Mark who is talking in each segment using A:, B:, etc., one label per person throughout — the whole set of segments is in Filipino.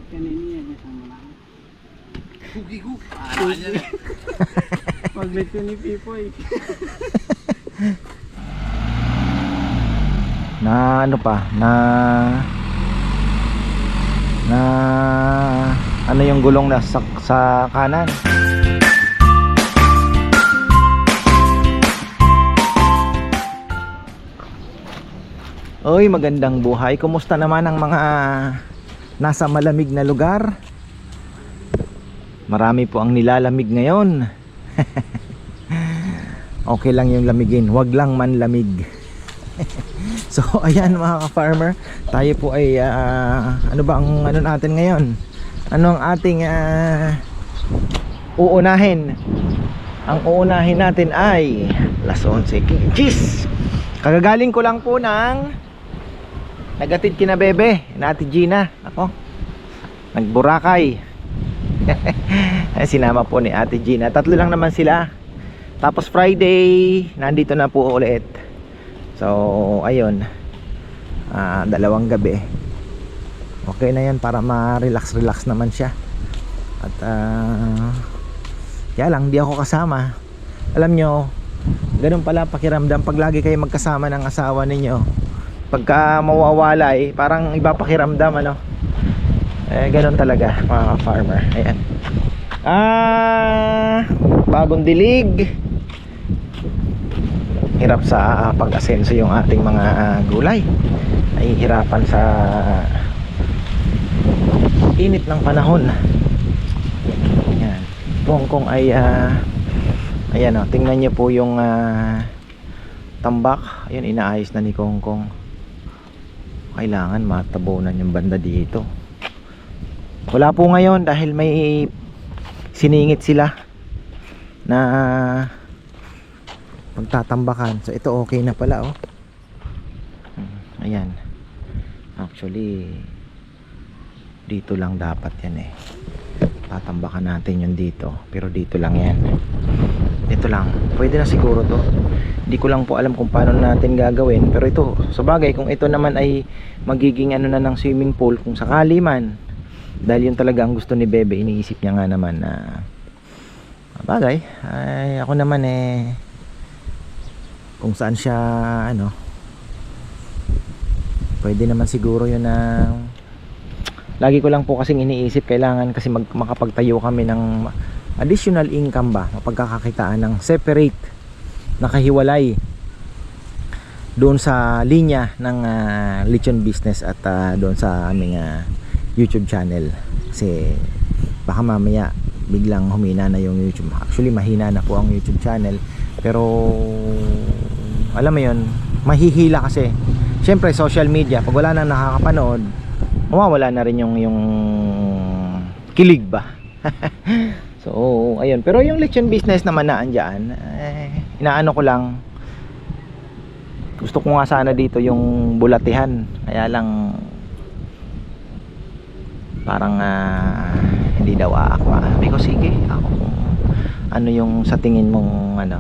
A: kanina yan kasama namin.
B: Hugi-hu. Parang yan eh.
A: Paglit ko ni Pipoy.
C: Na ano pa, na ano yung gulong na sa kanan. Oy, magandang buhay. Kumusta naman ang mga nasa malamig na lugar? Marami po ang nilalamig ngayon. Okay lang yung lamigin, wag lang manlamig. So ayan mga ka-farmer, tayo po ay ano ba ang ano natin ngayon? Ano ang ating uunahin? Ang uunahin natin ay Las 11 Cheese. Kagagaling ko lang po ng nagatid kina Bebe, na Ate Gina. Ako, nagburakay. Sinama po ni Ate Gina. Tatlo lang naman sila. Tapos Friday, nandito na po ulit. So, ayun. Dalawang gabi. Okay na yan para ma-relax naman siya. At kaya lang, di ako kasama. Alam nyo, ganun pala pakiramdam pag lagi kayo magkasama ng asawa ninyo. Pagka mawawala parang iba pakiramdam, ano. Ganun talaga mga farmer. Ayan. Bagong dilig. Hirap sa pag-asenso yung ating mga gulay. Nahihirapan sa init ng panahon. Ayan. Kung ay ayan o, tingnan nyo po yung tambak. Ayan, inaayos na ni Kongkong. Kailangan matabunan yung banda dito. Wala po ngayon dahil may siningit sila na magtatambakan. So ito okay na pala oh. Ayan. Actually dito lang dapat yan eh. Tatambakan natin yung dito. Pero dito lang yan. Ito lang. Pwede na siguro to. Hindi ko lang po alam kung paano natin gagawin. Pero ito, sa bagay, kung ito naman ay magiging ano na ng swimming pool, kung sakali man, dahil yun talaga ang gusto ni Bebe, iniisip niya nga naman na bagay, ay ako naman kung saan siya ano, pwede naman siguro yun na lagi ko lang po kasing iniisip, kailangan kasi makapagtayo kami ng additional income ba, mapagkakakitaan ng separate, nakahiwalay doon sa linya ng lechon business at doon sa aming YouTube channel. Kasi baka mamaya biglang humina na yung YouTube. Actually mahina na po ang YouTube channel, pero alam mo yun, mahihila kasi syempre social media, pag wala nang nakakapanood, mawawala na rin yung kilig ba. So ayun, pero yung lechon business naman na andyan, inaano ko lang, gusto ko nga sana dito yung bulatihan, kaya lang parang hindi daw aakma. Sabi ko sige, ako ano yung sa tingin mong ano,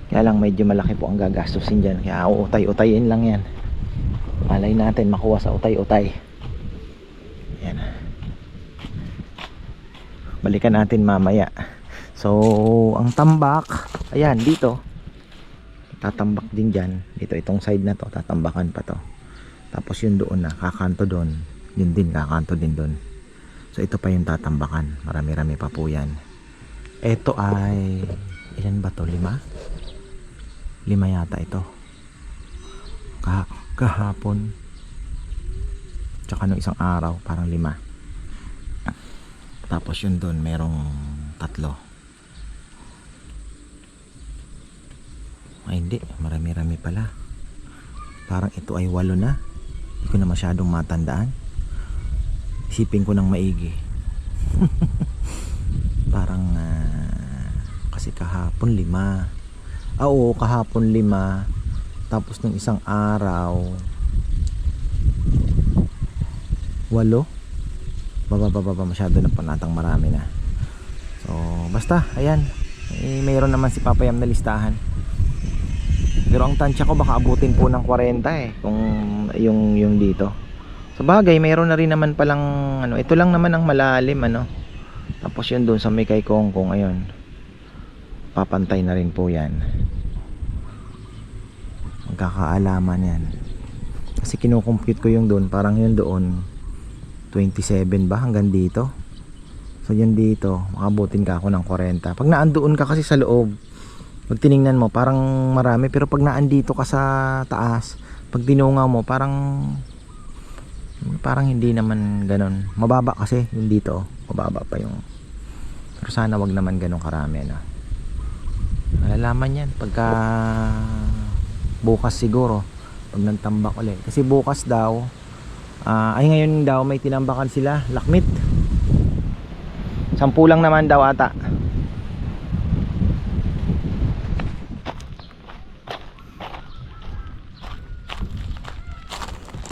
C: kaya lang medyo malaki po ang gagastusin dyan, kaya utay-utayin lang yan. Malay natin makuha sa utay-utay. Yan, balikan natin mamaya. So ang tambak, ayan dito, tatambak din dyan. Dito itong side na to, tatambakan pa to. Tapos yun doon na, kakanto doon, yun din kakanto din doon. So ito pa yung tatambakan, marami-rami pa po yan. Ito ay ilan ba to? 5 yata ito. Kahapon tsaka nung isang araw parang 5. Tapos yun doon merong 3. Ay hindi, marami-rami pala. Parang ito ay 8 na. Hindi ko na masyadong matandaan. Isipin ko ng maigi. Parang kasi kahapon 5. Oo, kahapon 5. Tapos nung isang araw 8. Baba masyado na panatang marami na. So basta ayan, mayroon naman si Papa Yam na listahan. Pero ang tansya ko baka abutin po ng 40 kung yung dito. Sa bagay, mayroon na rin naman palang ano, ito lang naman ang malalim ano. Tapos yun doon sa may kay Kongkong ayun. Papantay na rin po 'yan. Magkakaalaman 'yan. Kasi kino-compute ko yung doon, parang yun doon 27 ba hanggang dito. So yun dito, makabutin ka ako ng 40. Pag naandoon ka kasi sa loob, pag tiningnan mo parang marami, pero pag naandito ka sa taas, pag tinungaw mo parang hindi naman ganon. Mababa kasi yung dito, mababa pa yung. Pero sana wag naman ganon karami na. Malalaman yan pagka bukas siguro, pag nagtambak ulit. Kasi bukas daw, ay ngayon daw may tinambakan sila, lakmit. 10 lang naman daw ata.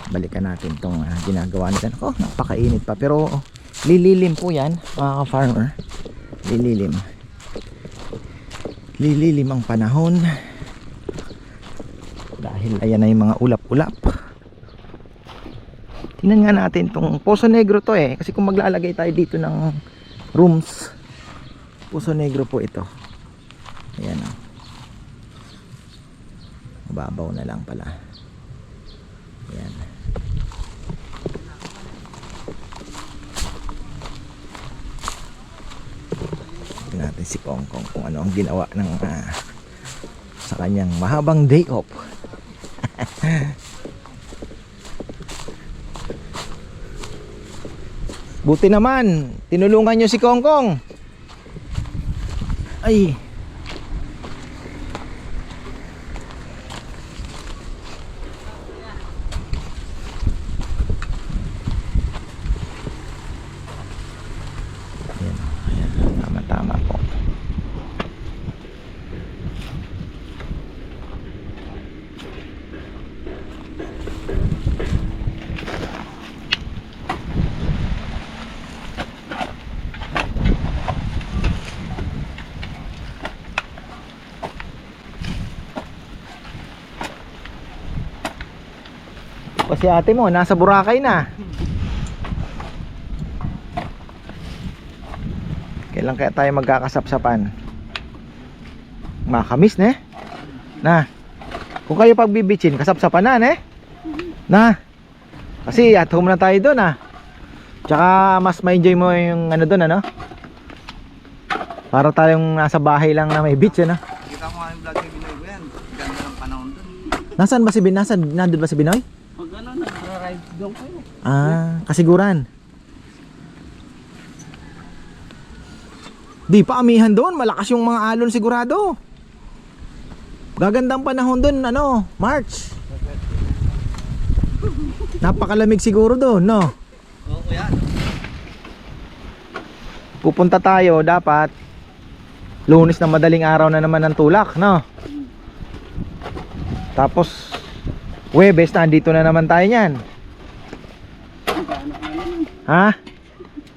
C: Balikan natin tong ginagawa nila. Oh, napakainit pa pero lililim po yan mga ka-farmer. Lililim ang panahon dahil ayan na yung mga ulap-ulap. Tingnan nga natin tong Poso Negro to kasi kung maglalagay tayo dito ng rooms, Poso Negro po ito. Ayan o, mababaw na lang pala. Ayan. Tingnan natin si Kongkong kung ano ang ginawa ng sa kanyang mahabang day off. Buti naman tinulungan nyo si Kongkong. Ay, ayan, tama po. Si ate mo nasa Boracay na. Kailan kaya tayo magkakasapsapan? Makamis na. Kung kayo pagbibitsin, kasapsapan na kasi at home na tayo doon Tsaka mas ma-enjoy mo yung ano doon para tayong nasa bahay lang na may beach
B: Kita mo nga yung vlog ni Binoy ko yan. Ganda ng panahon doon.
C: Nasaan ba si Binoy? Nandun ba si Binoy?
A: Pag ano, nagra-ride doon kayo.
C: Kasiguran. Di pa amihan doon, malakas yung mga alon sigurado. Gagandang panahon doon, March. Napakalamig siguro doon, no?
B: Oo, yan.
C: Pupunta tayo dapat Lunes na madaling araw na naman ng tulak, no? Tapos Huwebes nandito na naman tayo niyan.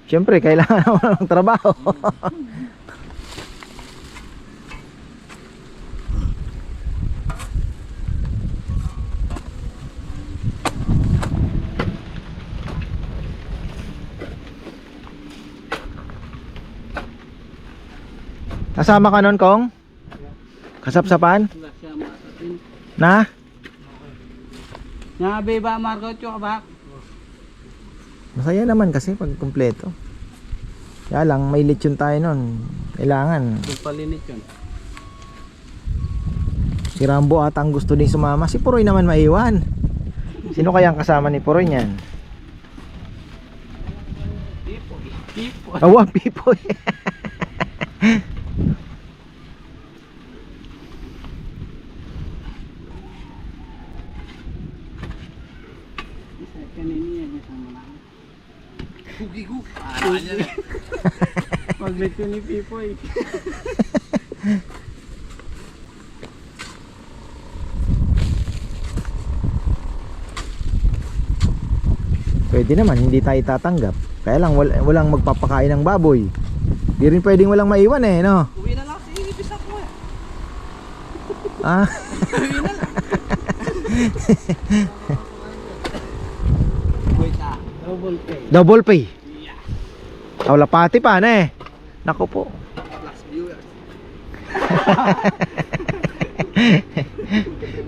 C: Siyempre kailangan naman ng trabaho. Kasama ka nun, Kong? Kasapsapan?
A: Wala siya maasatin.
C: Na?
A: Nabe ba Marco Chok ba?
C: Masaya naman kasi pag kumpleto. Kaya lang may lechon tayo nun. Kailangan.
A: Yung palinit yun.
C: Si Rambo ata ang gusto din sumama. Si Puroy naman maiwan. Sino kaya ang kasama ni Puroy niyan?
A: Pipoy.
C: Awa, Pipoy.
B: Gugi-gu.
A: Maglit yun ni Pipoy.
C: Pwede naman, hindi tayo tatanggap. Kaya lang walang magpapakain ng baboy. Di rin pwedeng walang maiwan no?
B: Uwi na lang si Ibis ako
A: Wait Double pay.
C: Double pay. Kaulapati pa na eh. Naku po.
B: Plus viewers.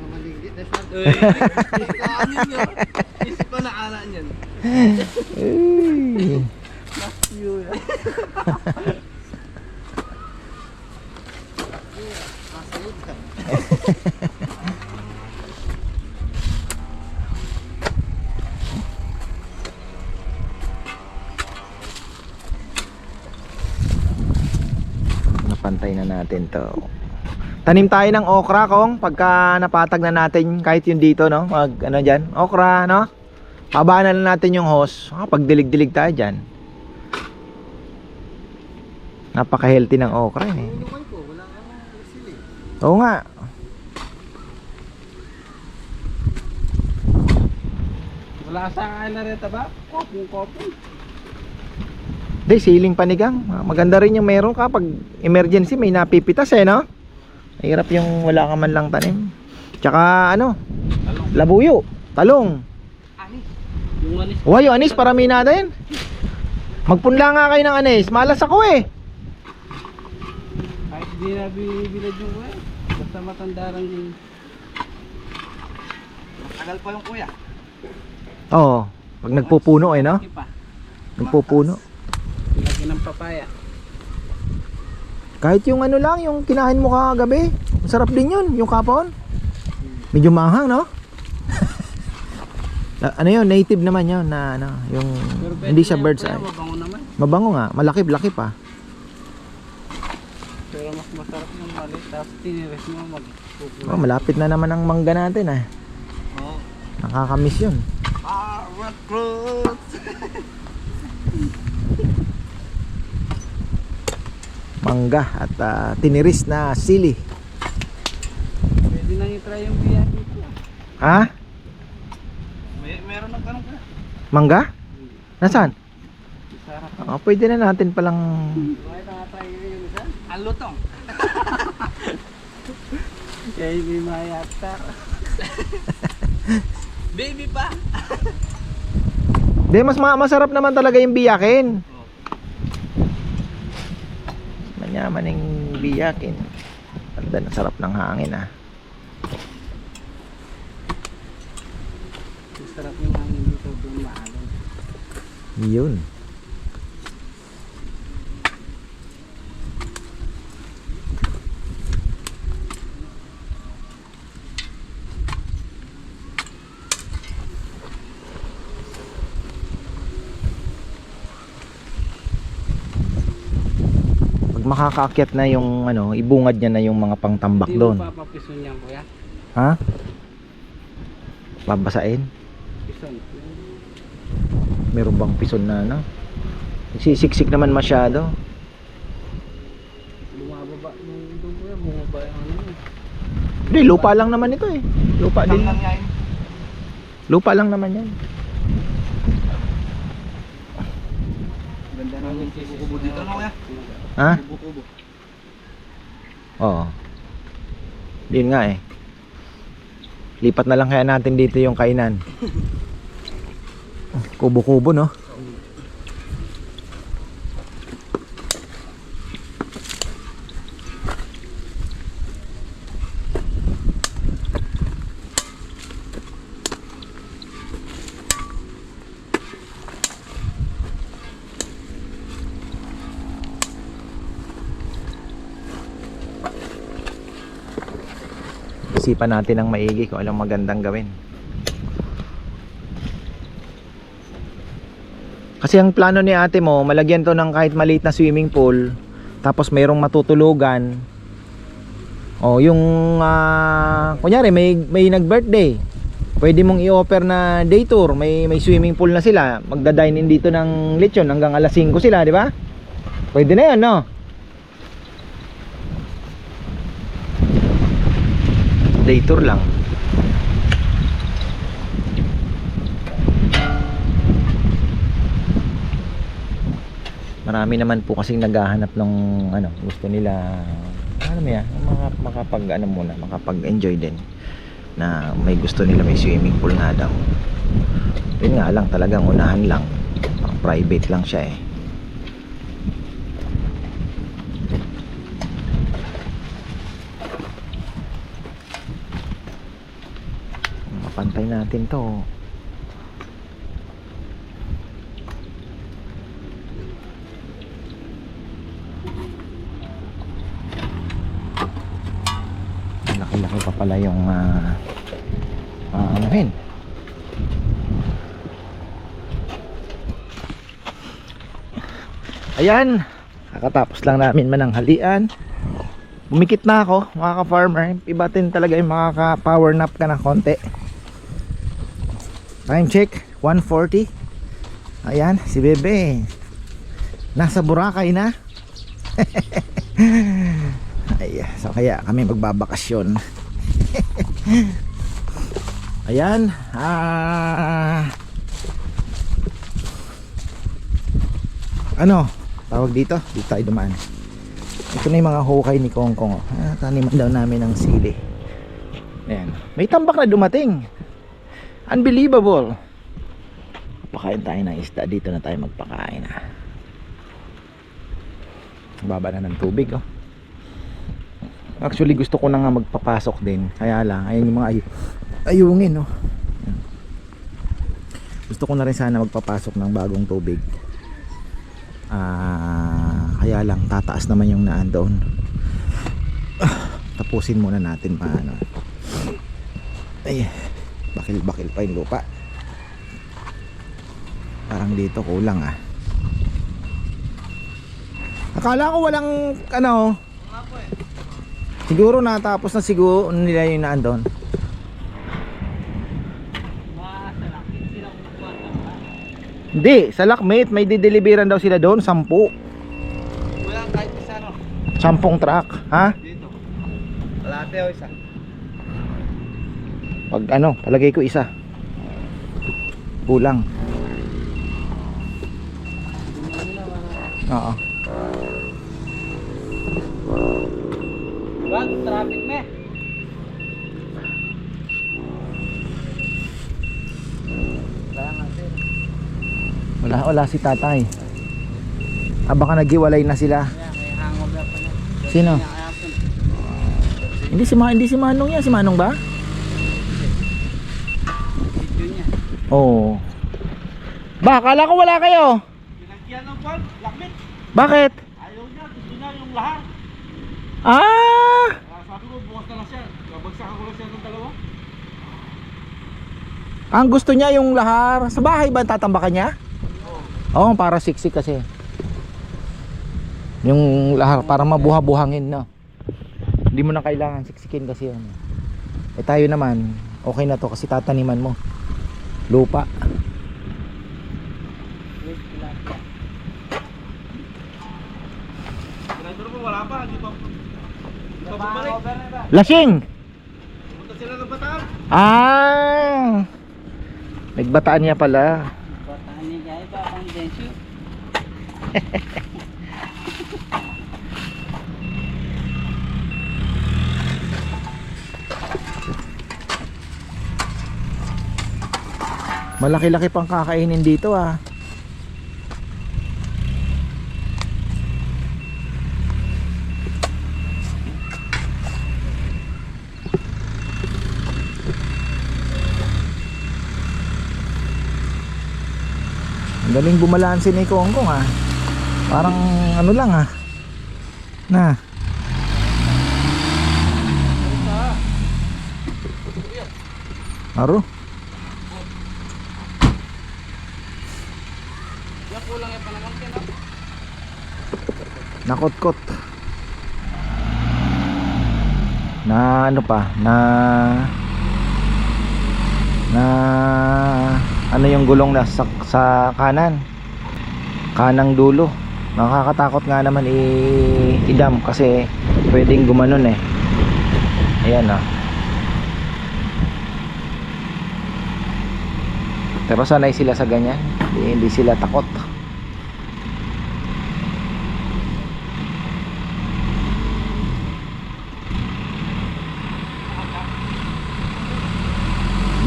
B: Mamalingit na sa isip pa na ana niyan.
C: Uy.
A: Plus viewers.
B: Masayod ka.
C: Napantay na natin to. Tanim tayo ng okra kong pagka napatag na natin kahit yung dito no. Mag ano diyan, okra no. Habaan na lang natin yung hose. Pag dilig-dilig tayo diyan. Napaka-healthy ng okra eh.
B: Inuman ko, wala kang sili.
C: Oo nga.
A: Wala sa kain na rin ba? Kopong.
C: Hindi, siling panigang. Maganda rin yung meron ka pag emergency may napipitas eh no. Hirap yung wala ka man lang tanim. Tsaka ano? Labuyo, talong.
A: Anis. Yung anis.
C: Uy, yung anis para minada yan. Magpunla nga kayo ng anis. Malas ako eh.
A: Kahit di na bibilad yung kuya. Basta matanda lang yung...
B: Tagal pa yung kuya.
C: Oo. Pag nagpupuno eh no.
A: Laki pa.
C: Nagpupuno.
A: Laki ng papaya.
C: Kahit yung ano lang, yung kinain mo kagabi. Masarap din yun, yung kapon. Medyo manghang no. Ano yun, native naman yun na ano, yung
A: Pero
C: hindi siya
A: pwede na
C: bird's
A: yung
C: eye.
A: kuya, mabango naman.
C: Mabango nga, malaki-laki pa.
A: Pero mas masarap yung maliit. Tapos tiniris mo
C: Oh, malapit na naman ang mangga natin ah.
B: Oo.
C: Nakakamiss yun.
B: Parrot fruits.
C: Mangga at tiniris na sili.
A: Pwede nang i-try yung biya dito.
C: Ha?
B: Meron ng tanong ka.
C: Mangga? Nasaan?
A: Sarap.
C: Pwede na natin palang...
A: Bakit nakatry yung isa?
B: Ang lutong.
A: Kaya hindi mayata.
B: Baby pa.
C: Di, masarap naman talaga yung biyakin. Manyaman yung biyakin. Ganda na sarap ng hangin ah.
A: Masarap yung hangin dito doon maalon.
C: Yun. Makakaakyat na yung ano, ibungad niya na yung mga pangtambak doon.
A: Hindi mo papapison yan kuya?
C: Ha? Babasain?
A: Pison.
C: Meron bang pison na ano? Sisiksik naman masyado.
A: Bumababa yung doon kuya. Bumaba yung ano.
C: Hindi, lupa lang naman ito eh. Lupa din.
B: Lang yan.
C: Lupa lang naman yan.
B: Ganda ng kubo dito no kuya.
C: Ha?
B: Kubo.
C: Oo. Yun nga eh. Lipat na lang kaya natin dito yung kainan. Kubo-kubo no? Isipan natin ang maigi kung anong magandang gawin. Kasi ang plano ni ate mo, malagyan to ng kahit maliit na swimming pool, tapos mayroong matutulugan. O yung kunyari may nag-birthday, pwede mong i-offer na day tour, may swimming pool na sila, magda-dine in dito ng lechon hanggang alas 5 sila, di ba? Pwede na 'yon, no? Day tour lang. Marami naman po kasing naghahanap ng gusto nila, ano mo yan, makapag ano muna, makapag-enjoy din. na may gusto nila may swimming pool nga daw. Yun nga lang, talagang unahan lang, pang private lang siya eh. Mapantay natin to. Laki-laki pa pala yung anuhin. Ayan, kakatapos lang namin mananghalian. Bumikit na ako mga ka-farmer. Iba din talaga yung makaka-power nap ka na konti. Time check 1:40. Ayan, si Bebe nasa Boracay na. Ay, so kaya kami magbabakasyon. Ayan, ano tawag dito? Dito tayo dumaan. Ito na yung mga hukay ni Kongkong. Taniman daw namin ng sili. Ayan, may tambak na dumating. Unbelievable. Pakain tayo ng isda. Dito na tayo magpakain. Baba na ng tubig oh. Actually gusto ko na nga magpapasok din. Kaya lang, ayun yung mga ayungin oh. Gusto ko na rin sana magpapasok ng bagong tubig. Kaya lang tataas naman yung naan doon. Tapusin muna natin paano. Ay, bakil-bakil pa yung lupa. Parang dito kulang ah. Akala ko walang ano. Siguro natapos na siguro nila yung naan doon. Hindi, sa Lakmate may dideliveran daw sila doon, 10.
B: Kuya, kahit isa no?
C: 10 truck, ha?
B: Dito. Kalate o isa.
C: Pag ano, palagay ko isa. Kulang. Oo.
A: Wag, traffic me.
C: Wala si tatay. Baka naghiwalay na sila. Sino? Hindi si Manong yan. Si Manong ba? Oo. Ba, akala ko wala kayo.
A: Pinagkiyan ng kwan, lakmit.
C: Bakit?
A: Ayaw niya, gusto niya yung lahar. Sabi ko, bukas na lang siya. Babagsakan ko lang siya ng dalawa.
C: Ang gusto niya yung lahar. Sa bahay ba tatambakan niya? Oo, para siksik kasi. Yung lahar para mabuha-buhangin na. Hindi mo na kailangan siksikin kasi yun. Eh tayo naman, okay na to kasi tataniman mo. Lupa.
A: Pinagduro ko, wala pa. Di pa bumalik.
C: Lasing!
A: Pumunta sila ng Bataan.
C: Nagbataan niya pala.
A: Bataan niya kaya ba ang densyo?
C: Malaki-laki pang kakainin dito ah. Ang galing bumalansin ni Kongkong ah. Parang ano lang ah. Na. Aro.
A: Kulang yung panamang kaya.
C: Nakotkot. Na ano pa? Na ano yung gulong na sa kanang dulo. Nakakatakot nga naman idam kasi pwedeng gumanon eh. Ayan ah. Pero sanay sila sa ganyan. Hindi sila takot.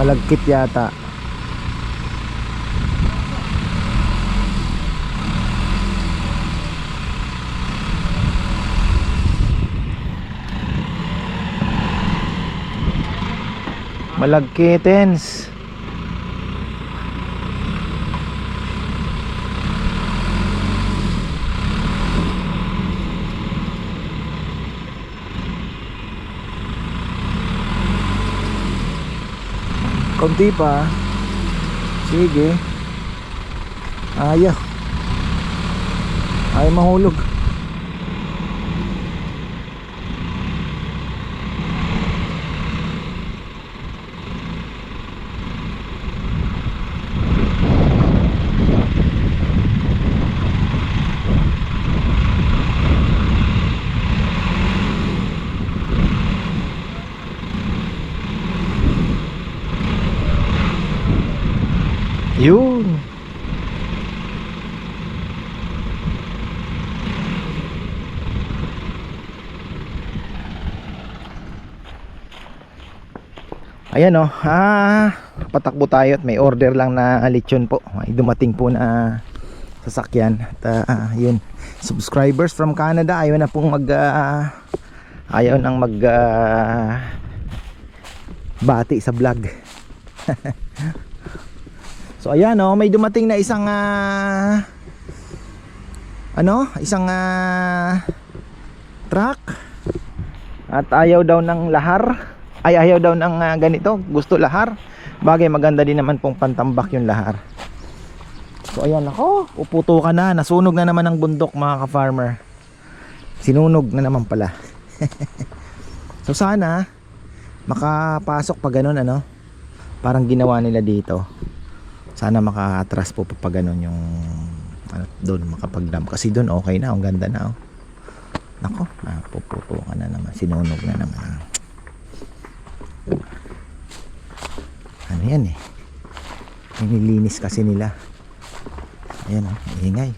C: Malagkit yata. Malagkitens. Konti pa. Sige. Ayaw. Ayaw mahulog. Yun. Ayan oh, patakbo tayo at may order lang na lechon po. May dumating po na sasakyan. At yun, subscribers from Canada, ayaw na pong ayaw nang bati sa vlog. So ayan oh, may dumating na isang truck at ayaw daw ng lahar. Ay ayaw daw ng ganito, gusto lahar. Bagay maganda din naman pong pantambak yung lahar. So ayan ako, uputukan na, nasunog na naman ang bundok mga ka-farmer. Sinunog na naman pala. So sana makapasok pa ganun ano, parang ginawa nila dito. Sana maka-atras po pa ganun yung doon makapag-dam. Kasi doon okay na, ang ganda na oh. Nako, puputukan na naman, sinunog na naman. Ano yan eh, nililinis kasi nila. Ayan oh, ingay.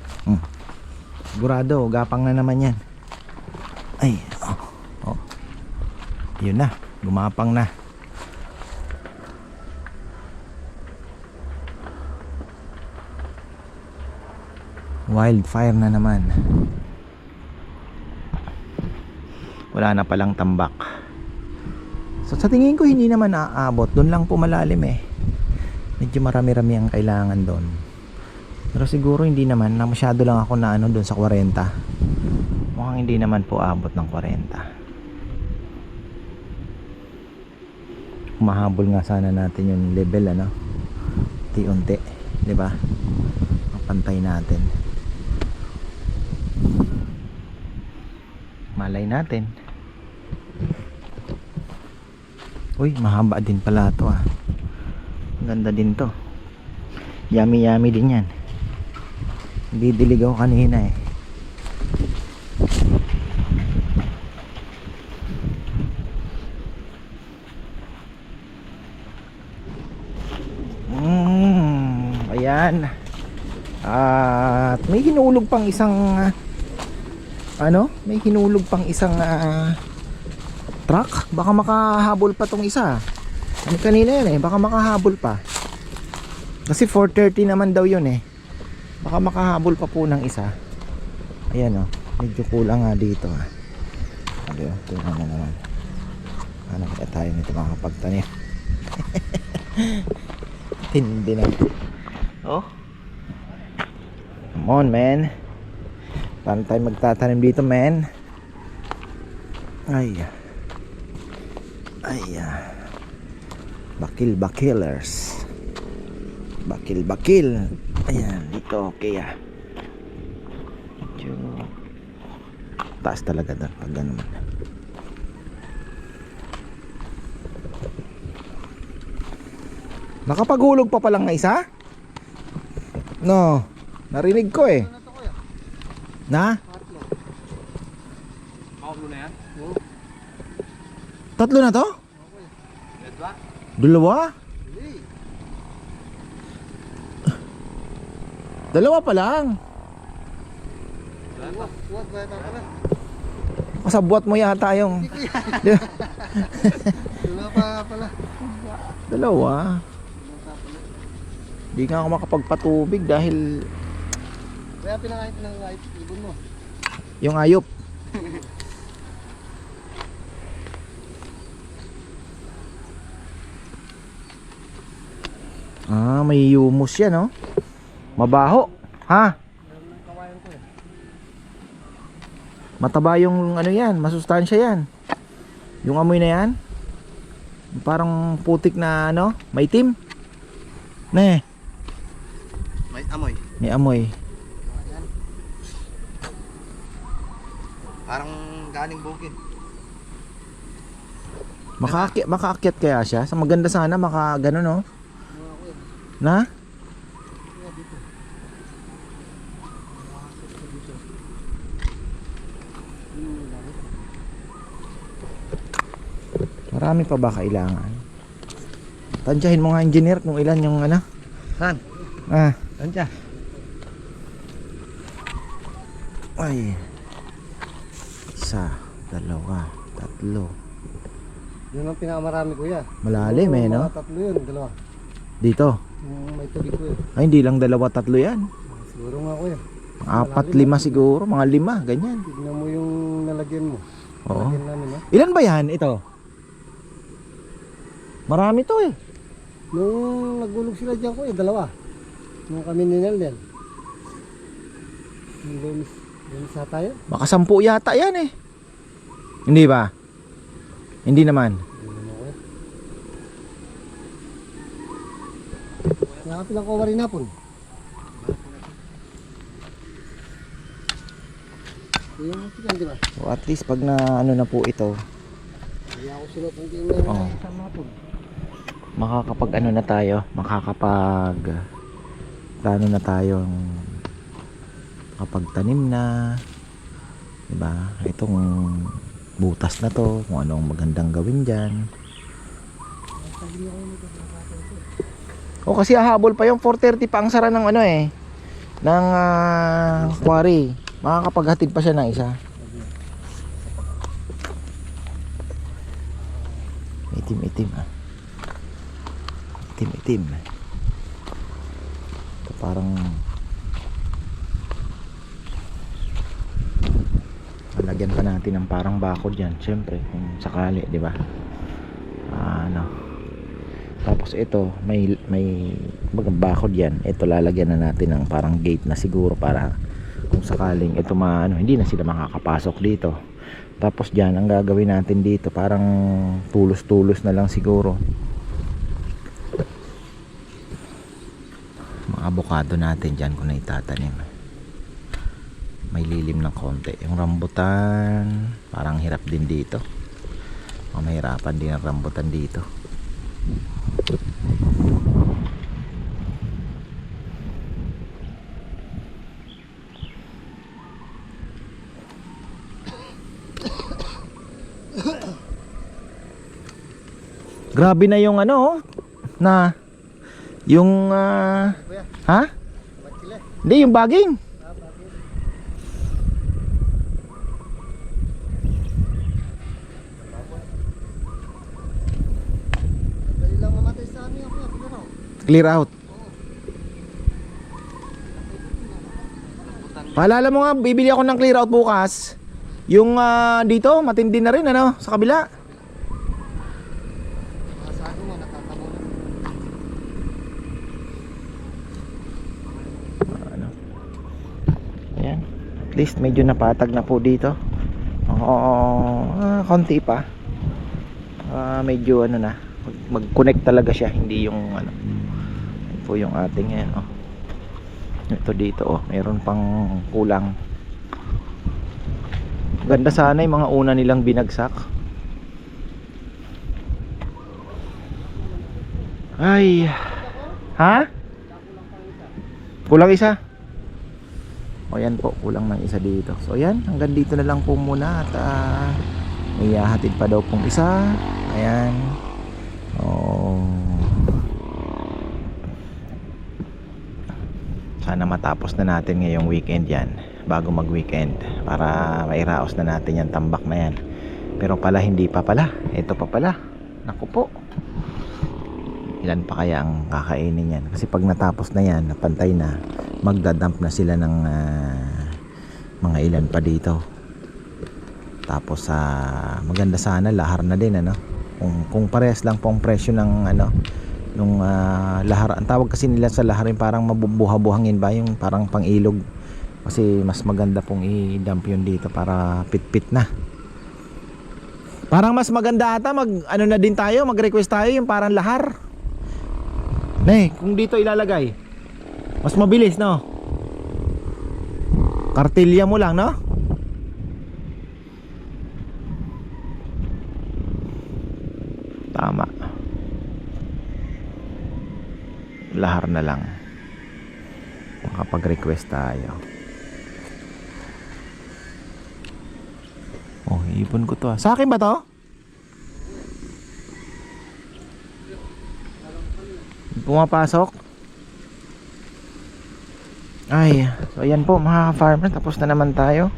C: Sigurado, gapang na naman yan. Ay, oh. Yun na, gumapang na. Wildfire na naman. Wala na palang tambak. So sa tingin ko hindi naman aabot. Doon lang po malalim eh. Medyo marami-rami ang kailangan doon. Pero siguro hindi naman, na masyado lang ako na ano doon sa 40. Mukhang hindi naman po abot ng 40. Mahabol nga sana natin yung level ano. Unti-unti, 'di ba? Pantay natin. Malay natin. Uy, mahaba din pala ito ah. Ganda din to. Yummy yummy din yan. Hindi dilig ako kanina eh. Ayan. At may hinulog pang isang may hinulog pang isang truck. Baka makahabol pa tong isa. Ano kanina yan eh, baka makahabol pa. Kasi 4:30 naman daw yun eh. Baka makahabol pa po ng isa. Ayan oh, medyo kulang nga dito ah. Ano yun, tingnan na naman. Ano kaya tayo nito makapagtanim. Tindi na. Oh, come on man. Paano tayo magtatanim dito man? Ay bakil-bakilers. Bakil-bakil. Ayan, dito okay ah. Medyo taas talaga doon pag ganun. Nakapaghulog pa palang na isa? No, narinig ko eh. Na?
B: Makaplo na yan?
C: Tatlo na to? Dalawa? Dalawa pa lang. Kasabwat mo yata yung
A: Dalawa pa pala.
C: Dalawa. Di nga ako makapagpatubig dahil
A: Kaya pinakain ng ibon mo.
C: yung ayop. May humus yan, oh. Mabaho, ha? Mataba yung ano yan, masustansya yan. Yung amoy na yan. Parang putik na ano, maitim. Ne,
B: May amoy.
C: may amoy.
B: Parang galing bukid.
C: Makaakyat kaya siya? Sa maganda sana maka gano'n, no? Na? Marami pa ba kailangan? Tansyahin mo nga, engineer, kung ilan yung ano.
B: Saan?
C: Tansya. Ay. Isa, dalawa, tatlo.
A: Yun ang pinakamarami kuya.
C: Malalim eh, no?
A: Mga tatlo yun, dalawa.
C: Dito.
A: Yung may tubig kuya.
C: Ay, hindi lang dalawa, tatlo yan.
A: Siguro nga kuya.
C: 4, 5 siguro, mga 5, ganyan.
A: Tignan mo yung nalagyan mo.
C: Oo.
A: Nalagyan namin, no?
C: Ilan ba yan? Ito? Marami to eh.
A: Nung nagulog sila dyan kuya, dalawa. Nung kami ni Nelden. Yung Dennis sa tayo.
C: Baka 10 yata yan eh. Hindi ba? Hindi naman.
A: Nakapilang kawa rin hapon. Yung pilang, di ba?
C: So at least pag na ano na po ito,
A: Kaya ako sila kung di na
C: Oo.
A: isang hapon.
C: makakapag ano na tayo, makakapag plano na tayong kapag tanim na, diba? Itong butas na to, kung anong magandang gawin dyan. O kasi hahabol pa yung 4:30 pa ang sara ng ano eh, ng quarry. Makakapaghatid pa siya ng isa. Itim ah. Itim. Ito parang lalagyan pa natin ng parang bakod yan, syempre kung sakali, di ba? Tapos ito may bakod yan. Ito lalagyan na natin ng parang gate na siguro para kung sakaling ito hindi na sila makakapasok dito. Tapos dyan ang gagawin natin dito parang tulos na lang siguro. Mga avocado natin dyan kung na itatanim. May lilim ng konti. Yung rambutan parang hirap din dito. Mahirapan din ang rambutan dito. Grabe na yung ano na yung ha? Hindi, yung baging.
A: Dali lang mamatay sa amin ako.
C: Clear out. Paalala mo nga, bibili ako ng clear out bukas. Yung dito, matindi na rin ano, sa kabila.
A: Masago mo, nakakamo na.
C: Ano? Ayan. At least medyo napatag na po dito. Konti pa. Medyo ano na, mag-connect talaga siya, hindi yung ano. Ito po yung ating yan, oh. Ito dito, oh, mayroon pang kulang. Ganda sana yung mga una nilang binagsak. Ay. Ha? Kulang isa? O yan po, kulang ng isa dito. So yan, hanggang dito na lang po muna. At may hatid pa daw pong isa. Ayan. Sana matapos na natin ngayong weekend yan, bago mag weekend, para mairaos na natin yan tambak na yan. Pero pala hindi pa pala, ito pa pala. Naku po, ilan pa kaya ang kakainin yan. Kasi pag natapos na yan, napantay na, magdadump na sila ng mga ilan pa dito. Tapos maganda sana lahar na din, ano. Kung parehas lang po ang presyo ng nung lahar. Ang tawag kasi nila sa lahar yung parang mabubuha-buhangin ba, yung parang pang-ilog. Kasi mas maganda pong i-dump yun dito para pit-pit na. Parang mas maganda ata na din tayo, mag-request tayo yung parang lahar. Kung dito ilalagay, mas mabilis, no? Kartilya mo lang, no? Tama. Lahar na lang. Makapag-request tayo. Oh, ipon ko to. Sa akin ba to? Pumapasok. Ay, so ayan po mga farmer, tapos na naman tayo.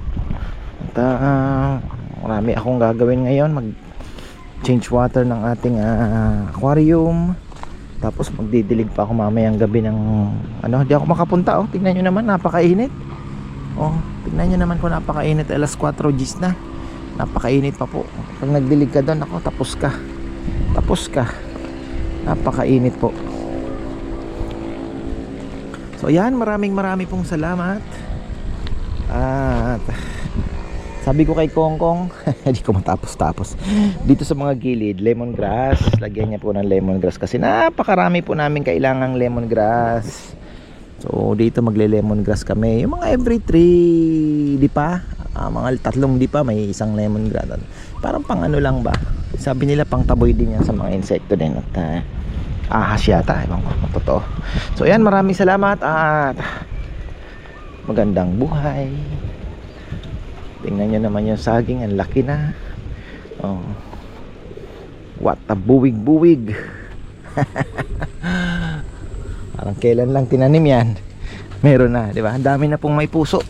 C: At marami akong gagawin ngayon. Mag-change water ng ating aquarium. Tapos magdidilig pa ako mamayang gabi ng di ako makapunta. Tingnan nyo naman, napakainit. Tingnan nyo naman kung napakainit. Alas 4 Gs na. Napakainit pa po. Pag nagdilig ka doon, tapos ka. Napakainit po. So ayan, marami pong salamat. At sabi ko kay Kongkong, hindi ko matapos. Dito sa mga gilid, lemongrass. Lagyan niya po ng lemongrass kasi napakarami po namin kailangang lemongrass. So dito magle-lemongrass kami. Yung mga every 3 di pa, mga 3 di pa may isang lemongrass. Parang pang lang ba? Sabi nila pang taboy din yan sa mga insekto din. At ahas yata, ewan ko, totoo. So ayan, maraming salamat at magandang buhay. Tingnan nyo naman yung saging, ang laki na. What a buwig. Parang kailan lang tinanim yan, meron na, di ba? Ang dami na pong may puso.